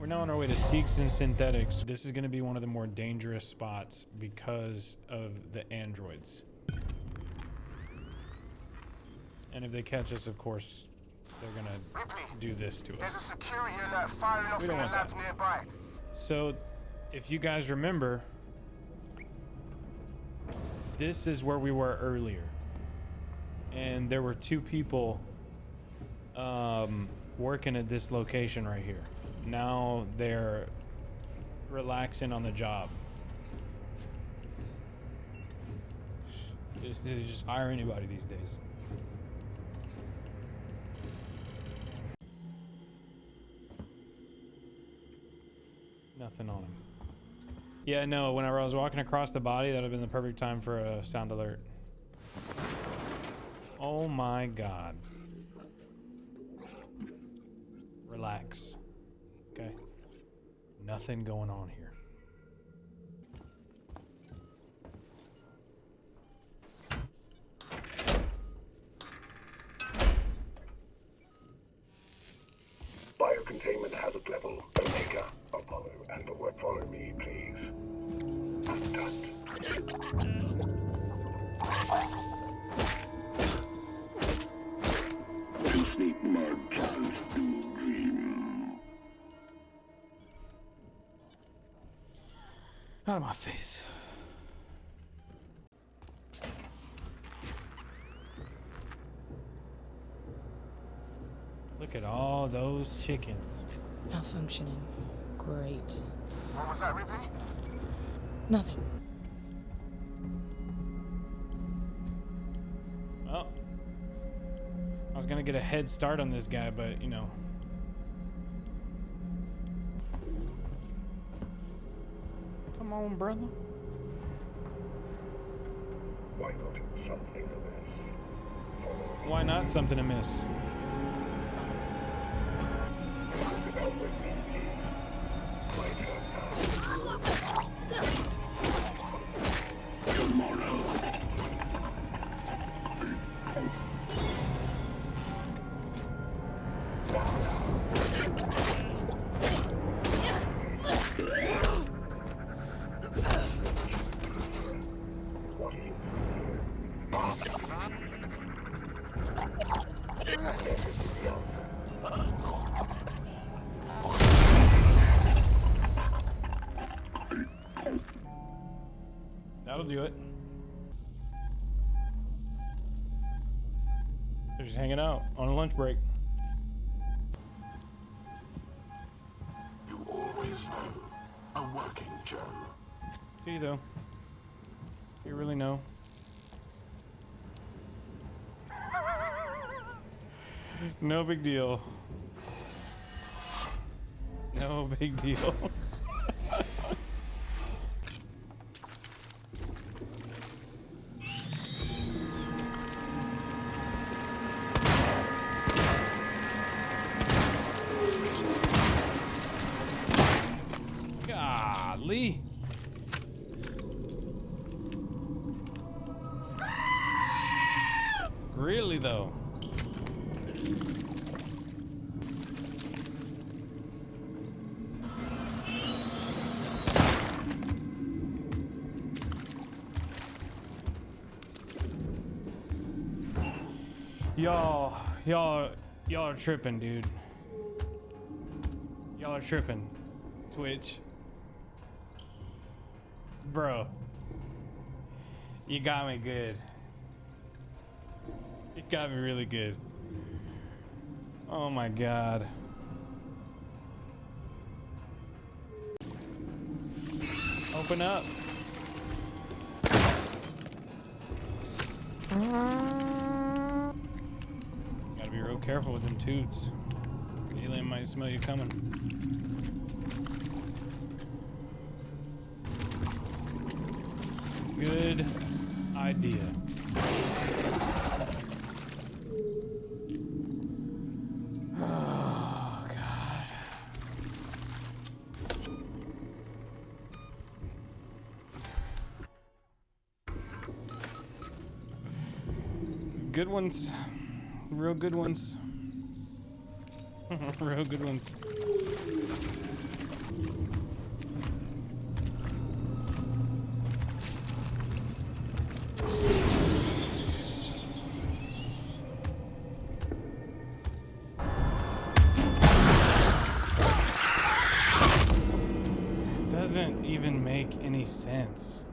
now on our way to Seeks and Synthetics. This is going to be one of the more dangerous spots because of the androids. And if they catch us, of course, they're going to do this to us. There's a security alert firing off We in don't the want labs that. nearby. So, if you guys remember, this is where we were earlier. And there were two people working at this location right here. Now they're relaxing on the job. They just hire anybody these days. Nothing on him. Yeah, no, whenever I was walking across the body, that would have been the perfect time for a sound alert. Oh my god. Relax. Okay. Nothing going on here. Biocontainment hazard level Omega. Apollo and the word follow me, please. To sleep mud chance to dream. Out of my face. Look at all those chickens. Malfunctioning. Great. What was that, Ripley? Nothing. Well, I was gonna get a head start on this guy, but you know. Come on, brother. Why not something amiss? Follow me. Why not something amiss? Sit down with me, please. My turn now. Tomorrow. What are you doing? This is the answer. That'll do it. They're just hanging out on a lunch break. You always know. A working Joe. Do you though? You really know? No big deal. No big deal. Golly. Really though? Y'all are tripping, dude. Y'all are tripping. Twitch. Bro. You got me good. You got me really good. Oh my god. Open up. Gotta be real careful with them toots. Alien might smell you coming. Good idea. Oh, God. Good ones. Real good ones. Real good ones. doesn't even make any sense.